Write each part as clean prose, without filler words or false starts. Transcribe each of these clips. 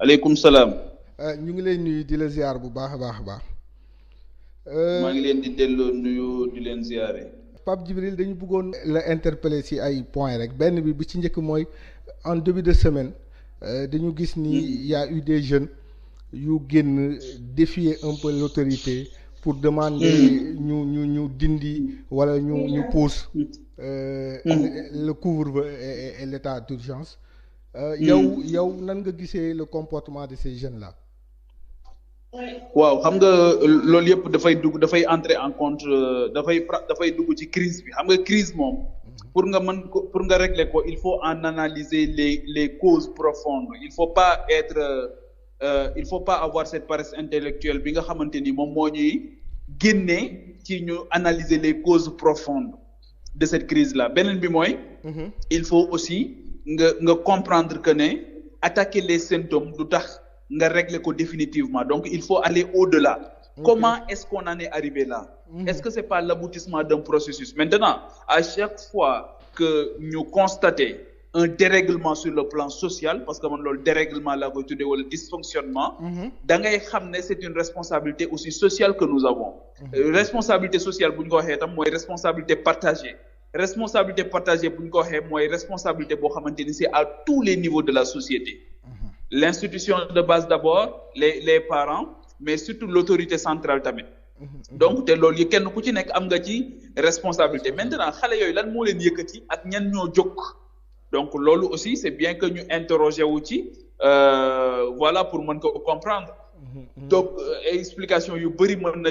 aleykum salaam. ñu ngi lay nuyu di la ziar bu baax a baax a baax. maa ngi leen di delloo nuyu di leen ziare. Pape Djibril dañu bëggoon la interpeller ci ay points rek benn bi ci njëkk mooy en début de semaine dañu gis ni y a eu des jeunes yu génn défier un peu l'autorité pour demander ñu dindi wala ñu pousse le couvre-feu et l'état d'urgence. yow nan nga gisee le comportement de ces jeunes là. waaw xam nga loolu yëpp dafay entrer en compte dafay dugg ci crise bi xam nga crise moom pour nga régler ko il faut en analyser les causes profondes il faut pas avoir cette paresse intellectuelle bi nga xamante ni moom moo ñuy génnee ci ñu analyser les causes profondes de cette crise là beneen bi mooy il faut aussi nga comprendre que ne attaquer les symptômes du tax nga régler ko définitivement donc il faut aller au-delà. Comment est-ce qu'on en est arrivé là? Est-ce que c'est pas l'aboutissement d'un processus? Maintenant, à chaque fois que ñu constater un dérèglement sur le plan social parce que man loolu dérèglement laa koy tuddee wala dysfonctionnement da ngay xam ne c'est une responsabilité aussi sociale que nous avons. Responsabilité sociale bu ñu ko waxee tam mooy responsabilité partagée. Responsabilité partagée bu ñu ko waxee mooy responsabilité boo xamante ni c'est à tous les niveaux de la société. L'institution de base d'abord les parents mais surtout l'autorité centrale tamit. Donc te loolu yi kenn ku ci nekk am nga ci responsabilité maintenant xale yooyu lan moo leen yëkkati ak ñan ñoo jóg donc loolu aussi c'est bien que ñu interroger wu ci voilà pour mën ko comprendre. Donc explication yu bari mën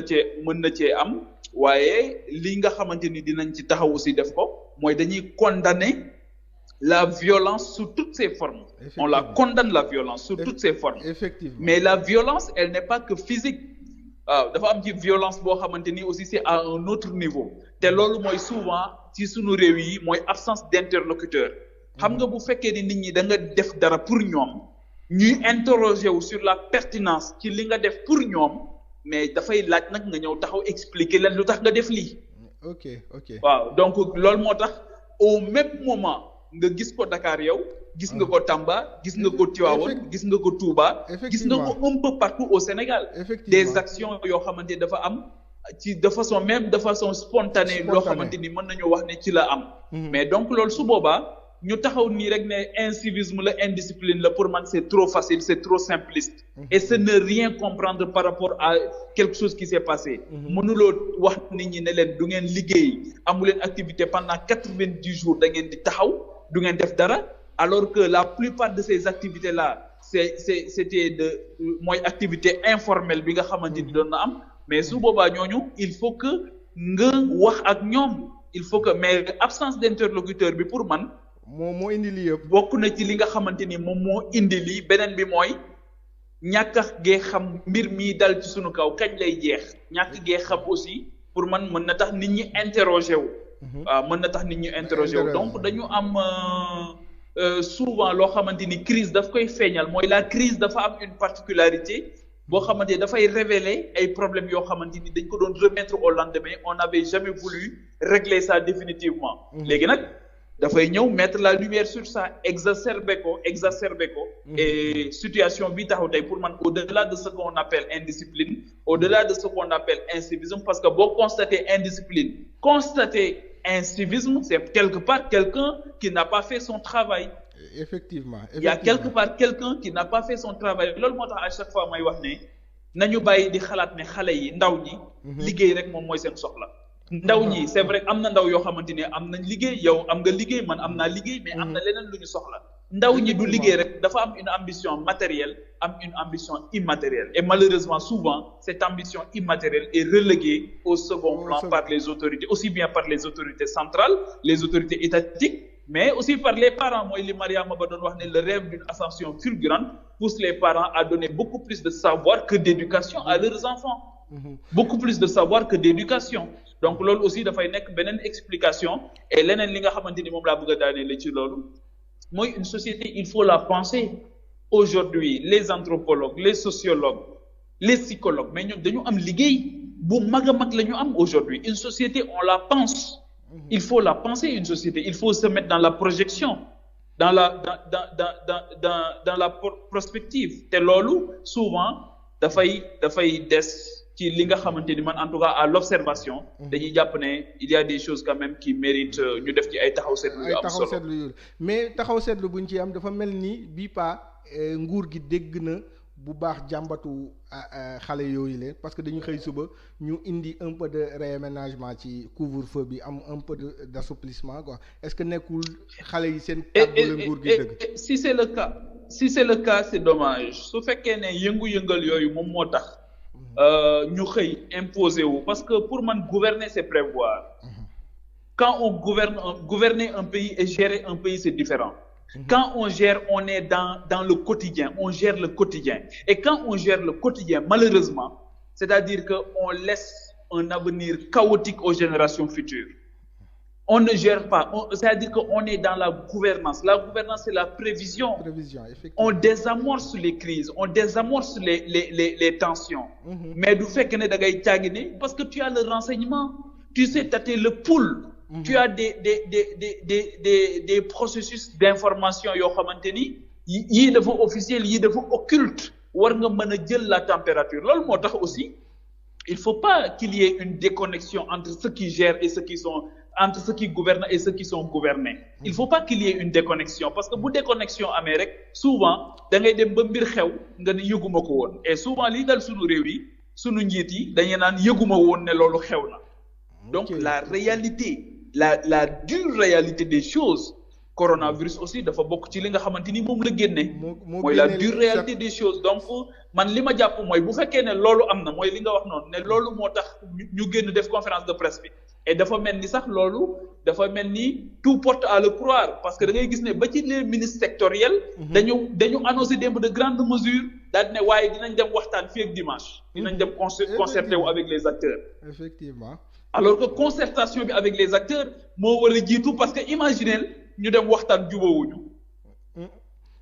na cee am waaye li nga xamante ni dinañ ci taxaw aussi def ko mooy dañuy condamner la violence sous toutes ses formes. On la condamne la violence sous toutes ses formes. Effectivement. Mais la violence elle n'est pas que physique. waaw dafa am ci violence boo xamante ni aussi c'est à un autre niveau te loolu mooy souvent ci sunu réew yi mooy absence d'interlocuteur. xam nga bu fekkee ni nit ñi da nga def dara pour ñoom ñuy interroger wu sur la pertinence ci li nga def pour ñoom mais dafay laaj nag nga ñëw taxaw expliquer leen lu tax nga def lii. ok waaw donc loolu moo tax au même moment. nga gis ko Dakar yow gis nga ko Tamba gis nga ko Tivaouane gis nga ko Touba gis nga ko un peu partout au Sénégal des actions yoo xamante dafa am ci de façon spontanée loo xamante ni mën nañu wax ne ci la am mais donc loolu su boobaa ñu taxaw nii rek ne incivisme la indiscipline la pour man c'est trop facile c'est trop simpliste et ce ne rien comprendre par rapport à quelque chose qui s'est passé mënuloo wax nit ñi ne leen du ngeen liggéey amu leen activité pendant 90 jours da ngeen di taxaw du ngeen def dara alors que la plupart de ces activités là c'était mooy activité informelle bi nga xamante ni doon na am mais su boobaa ñooñu il faut que nga wax ak ñoom il faut que mais absence d'interlocuteur bi pour man moo indi lii yëpp bokk na ci li nga xamante ni moom moo indi lii beneen bi mooy ñàkk gee xam mbir mi dal ci sunu kaw kañ lay jeex ñàkk gee xam aussi pour man mën na tax nit ñi interroger wu waaw mën na tax nit ñi interroger wu donc dañu am souvent loo xamante ni crise daf koy feeñal mooy la crise dafa am une particularité boo xamante ni dafay révéler ay problèmes yoo xamante ni dañ ko doon remettre au lendemain on n'avait jamais voulu régler ça définitivement léegi nag dafay ñëw mettre la lumière sur ça exacerber ko et situation bi taxaw tey pour man au-delà de ce qu'on appelle indiscipline au-delà de ce qu'on appelle incivisme parce que boo constater indiscipline constater incivisme c'est quelque part quelqu'un qui n'a pas fait son travail. Effectivement. Il y a quelque part quelqu'un qui n'a pas fait son travail loolu moo tax à chaque fois may wax ne nañu bàyyi di xalaat ne xale yi ndaw ñi liggéey rek moom mooy seen soxla ndaw ñi c'est vrai am na ndaw yoo xamante ne am nañ liggéey yow am nga liggéey man am naa liggéey mais am na leneen lu ñu soxla ndaw ñi du liggéey rek dafa am une ambition matérielle am une ambition immatérielle et malheureusement souvent cette ambition immatérielle est reléguée au second plan par les autorités aussi bien par les autorités centrales les autorités étatiques mais aussi par les parents mooy li Mariama ba doon wax ne le rêve d'une ascension fulgurante pousse les parents à donner beaucoup plus de savoir que d'éducation à leurs enfants beaucoup plus de savoir que d'éducation donc loolu aussi dafay nekk beneen explication et leneen li nga xamante ni moom laa bëgg a daaneel ci loolu mooy une société il faut la penser aujourd'hui les anthropologues les sociologues les psychologues mais ñoom dañu am liggéey bu mag a mag la ñu am aujourd'hui une société on la pense il faut la penser une société il faut se mettre dans la projection dans la prospective te loolu souvent dafay des ci li nga xamante ni man en tout cas à l'observation dañuy jàpp ne il y a des choses quand même qui méritent ñu def ci ay taxaw seetlu yu am solo mais taxaw seetlu buñ ci am dafa mel ni bii nguur gi dégg na bu baax jàmbatu xale yooyu leen parce que dañu xëy suba ñu indi un peu de réaménagement ci couvre-feu bi am un peu d'assouplissement quoi est-ce que nekkul xale yi seen kàddu la nguur gi dëgg si c'est le cas c'est dommage su fekkee ne yëngu-yëngal yooyu moom moo tax ñu xëy imposer wu parce que pour man gouverner c'est prévoir quand on gouverner un pays et gérer un pays c'est différent. Quand on gère, on est dans le quotidien, on gère le quotidien. Et quand on gère le quotidien, malheureusement, c'est-à-dire qu'on laisse un avenir chaotique aux générations futures. On ne gère pas, c'est-à-dire qu'on est dans la gouvernance. La gouvernance, c'est la prévision. On désamorce les crises, on désamorce les tensions. Mais du fait que da ngay caagine parce que tu as le renseignement, tu sais tâter le pouls. Tu as des processus d'information yoo xamante ni yii dafa officiel yii dafa occulte war nga mën a jël la température loolu moo tax aussi il faut pas qu'il y ait une déconnexion entre ceux qui gèrent et ceux qui gouvernent et ceux qui sont gouvernés il faut pas qu'il y ait une déconnexion parce que bu déconnexion amee rek souvent da ngay dem ba mbir xew nga ne yëguma ko woon et souvent lii dal sunu réew yi sunu njiit yi dañuy naan yëguma woon ne loolu xew na donc la réalité la dure réalité des choses coronavirus aussi dafa bokk ci li nga xamante ni moom la génne mooy la dure réalité des choses donc man li ma jàpp mooy bu fekkee ne loolu am na mooy li nga wax noonu ne loolu moo tax ñu génn def conférence de presse bi et dafa mel ni sax loolu dafa mel ni tout porte à le croire parce que da ngay gis ne ba ci les ministres sectoriels dañu annoncé démb de grandes mesures daal di ne waaye dinañ dem waxtaan fii ak dimanche dinañ dem concerté wu avec les acteurs effectivement alors que concertation bi avec les acteurs moo war a jiitu parce que imaginez ñu dem waxtaan jubawuñu.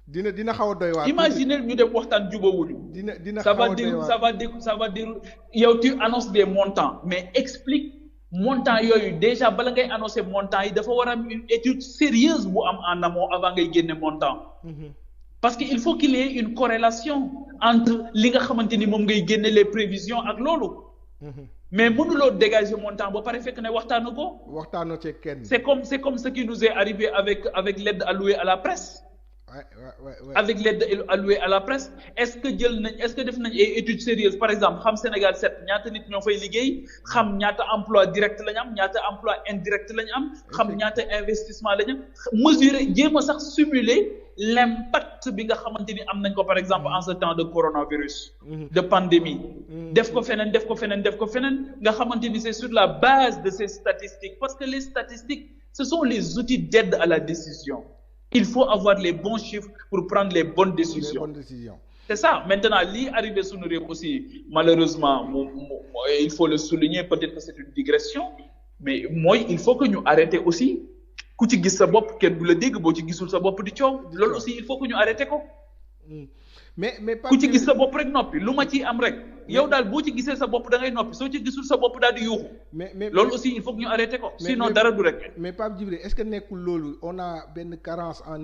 dina xaw a doy waar. imaginez ñu dem waxtaan jubawuñu. dina xaw a doy waar ça va dire yow tu annonces des montants mais explique montants yooyu déjà bala ngay annoncer montants yi dafa war a am une étude sérieuse bu am en amont avant ngay génne montant. parce que il faut qu'il y ait une corrélation entre li nga xamante ni moom ngay génne les prévisions ak loolu. mais mënuloo dégager montant ba pare fekk ne waxtaanu ko. waxtaanoo ci kenn. c'est comme ce qui nous est arrivé avec l'aide allouée à la presse. Ouais. Avec l'aide allouée à la presse est-ce que def nañ ay études sérieuses par exemple xam Sénégal 7 ñaata nit ñoo fay liggéey xam ñaata emploi direct lañ am ñaata emploi indirect lañ am. xam ñaata investissement lañ am mesurer jéem a sax simuler l'impact bi nga xamante ni am nañ ko par exemple en ce temps de coronavirus. de pandémie. def ko feneen nga xamante ni c'est sur la base de ces statistiques parce que les statistiques ce sont les outils d'aide à la décision. Il faut avoir les bons chiffres pour prendre les bonnes décisions. C'est ça. Maintenant, li arrivé sunu réew aussi malheureusement il faut le souligner peut-être que c'est une digression mais mooy il faut que ñu arrêter aussi ku ci gis sa bopp kenn du la dégg boo ci gisul sa bopp di coow loolu aussi il faut que ñu arrêter ko. mais ku ci gis sa bopp rek noppi lu ma ci am rek yow daal boo ci gisee sa bopp da ngay noppi soo ci gisul sa bopp daal di yuuxu. mais loolu aussi il faut que ñu arrêter ko. sinon dara du rek. mais Pape Djibril est-ce que nekkul loolu on a benn carence en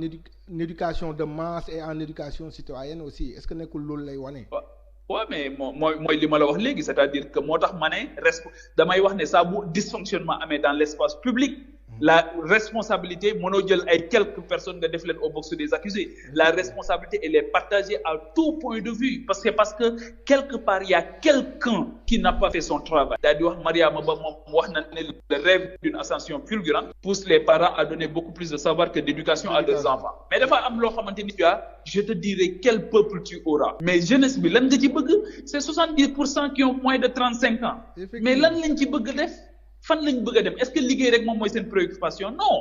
éducation de masse et en éducation citoyenne aussi est-ce que nekkul loolu lay wane. waaw mais mooy li ma la wax léegi c'est-à-dire que moo tax ma ne damay wax ne saa bu dysfonctionnement amee dans l'espace public. La responsabilité mënoo jël ay quelques personnes nga def leen au box des accusés la responsabilité elle est partagée à tout point de vue parce que quelque part il y a quelqu'un qui n'a pas fait son travail daal di wax Mariama Ba moom wax na ne le rêve d'une ascension fulgurante pousse les parents à donner beaucoup plus de savoir que d'éducation à leurs enfants mais dafa am loo xamante ni je te dirai quel peuple tu auras mais jeunesse bi lan nga ci bëgg c'est 70% qui ont moins de 35 ans mais lan lañ ci bëgg def fan lañ bëgg a dem est-ce que liggéey rek moom mooy seen préoccupation non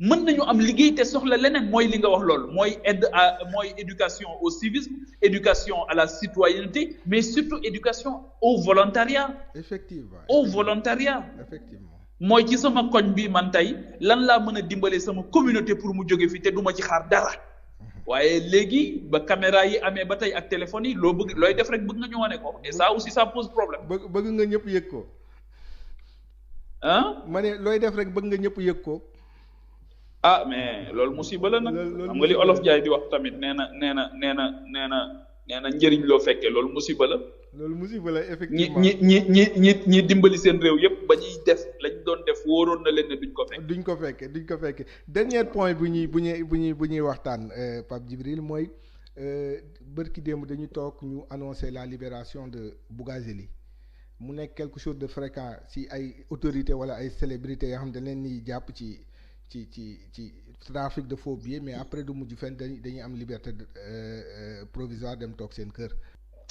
mën nañu am liggéey te soxla leneen mooy li nga wax loolu mooy éducation au civisme éducation à la citoyenneté mais surtout éducation au volontariat. Effectivement. Au volontariat. Effectivement. mooy ci sama koñ bi man tey lan laa mën a dimbalee sama communauté pour mu jóge fi te duma ci xaar dara. waaye léegi ba caméra yi amee ba tey ak téléphone yi looy def rek bëgg nga ñu wane ko et ça aussi ça pose problème. bëgg nga ñëpp yëg ko. ah. ma ne looy def rek bëgg nga ñëpp yëg ko. ah mais loolu musiba la nag. xam nga li olof Jaay di wax tamit nee na njëriñ loo fekkee loolu musiba la. loolu musiba la effectivement ñi dimbali seen réew yëpp ba ñuy def lañ doon def wóoroon na leen ne duñ ko fekke. dernier point bu ñuy waxtaan Pape Djibril mooy bërki démb dañu toog ñu annoncer la libération de Bougazelli mu nekk quelque chose de fréquent si ay autorités wala ay célébrités yoo xam ne leen ni jàpp ci trafic de faux billets mais après du mujj fenn dañuy am liberté provisoire dem toog seen kër.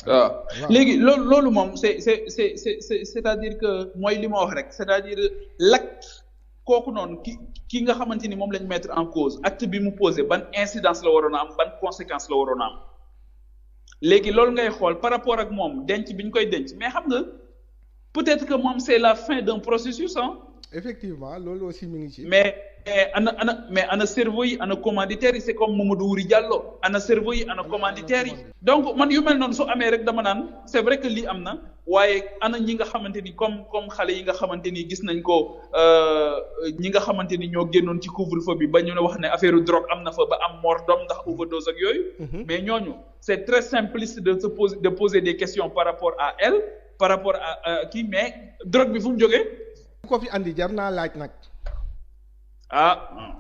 waaw léegi loolu moom c'est-à-dire que mooy li ma wax rek c'est-à-dire l'acte kooku noonu ki nga xamante ni moom lañ mettre en cause acte bi mu posé ban incidence la waroon a am ban conséquence la waroon a am léegi loolu ngay xool par rapport ak moom denc bi ñu koy denc mais xam nga peut-être que moom c'est la fin d'un processus hein. Effectivement loolu aussi mi ngi ci. mais ana cerveau yi ana commanditaires yi c'est comme Mamadou Wuri Diallo ana cerveau yi ana commanditaires yi. donc man yu mel noonu su amee rek dama naan c'est vrai que lii am na waaye ana ñi nga xamante ni comme xale yi nga xamante ni gis nañ ko ñi nga xamante ni ñoo génnoon ci couvre-feu bi ba ñu ne wax ne affaire drogue am na fa ba am mort d'homme ndax overdose ak yooyu. mais ñooñu c'est très simpliste de poser des questions par rapport à elle par rapport à kii mais drogue bi fu mu jógee. ko fi andi jar naa laaj nag.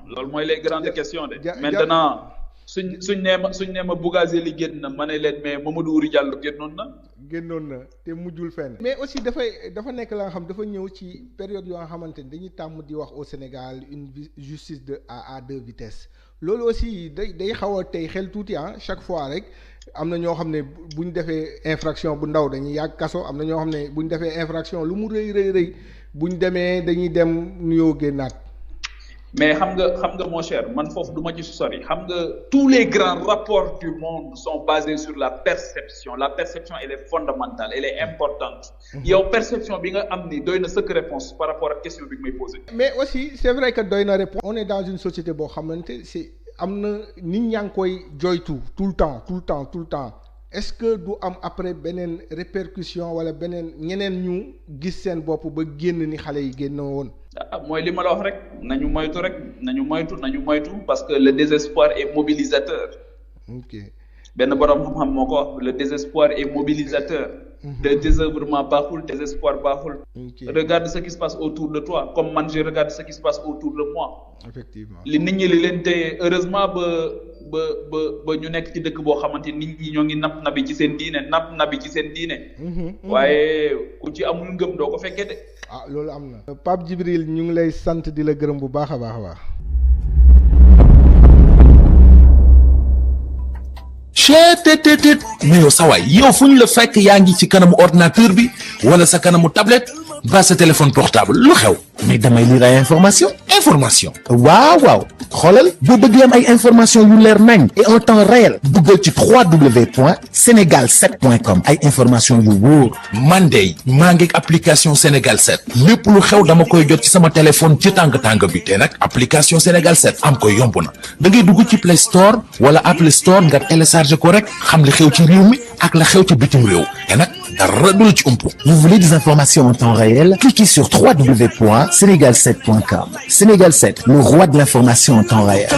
loolu mooy les grandes questions de. maintenant suñ nee ma Bougazelli génn na ma ne leen mais Mamadou Wuri Diallo génnoon na te mujjul fenn. mais aussi dafa nekk la nga xam dafa ñëw ci période yoo nga xamante ni dañuy tàmm di wax au Sénégal une justice à deux vitesses loolu aussi day xaw a tey xel tuuti chaque fois rek am na ñoo xam ne bu ñu defee infraction bu ndaw dañuy yàgg kaso am na ñoo xam ne bu ñu defee infraction lu mu rëy bu ñu demee dañuy dem nuyoo génnaat. mais xam nga mon cher man foofu du ma ci sori xam nga tous les grands rapports du monde sont basés sur la perception elle est fondamentale elle est importante. yow perception bi nga am ni doy na sëkk réponse par rapport ak question bi nga may poser. mais aussi c'est vrai que doy na réponse. on est dans une société boo xamante c'est am na nit ñaa ngi koy joytu tout le temps est-ce que du am après beneen répercussion wala beneen ñeneen ñu gis seen bopp ba génn ni xale yi génn woon. mooy li ma la wax rek nañu moytu parce que le désespoir est mobilisateur. ok benn borom xam-xam moo ko wax le désespoir est mobilisateur. le désœuvrement baaxul désespoir baaxul. regarde ce qui se passe autour de toi comme man je regarde ce qui se passe autour de moi. effectivement li nit ñi li leen téye heureusement ba ñu nekk ci dëkk boo xamante nit ñi ñoo ngi nabi ci seen diine. waaye ku ci amul ngëm doo ko fekkee de. loolu am na. Pape Djibril ñu ngi lay sant di la gërëm bu baax a baax. cheetetetet mais yow sawaay yow fu ñu la fekk yaa ngi ci kanamu ordinateur bi wala sa kanamu tablette ba sa téléphone portable lu xew mais damay lire ay information waaw xoolal boo bëgg am ay information yu leer nañ et en temps réel duggal ci www.senegal7.com ay information yu wóor man de maa ngi application Sénégal 7 lépp lu xew dama koy jot ci sama téléphone ci tàng bi te nag application Sénégal 7 am ko yomb na da ngay dugg ci Play Store wala Apple Store nga télécharger ko rek xam li xew ci réew mi ak la xew ci bitim réew te nag dara du la ci umpu. Vous voulez des informations en temps réel? Cliquez sur www.senegal7.com. Sénégal 7, le roi de l'information en temps réel.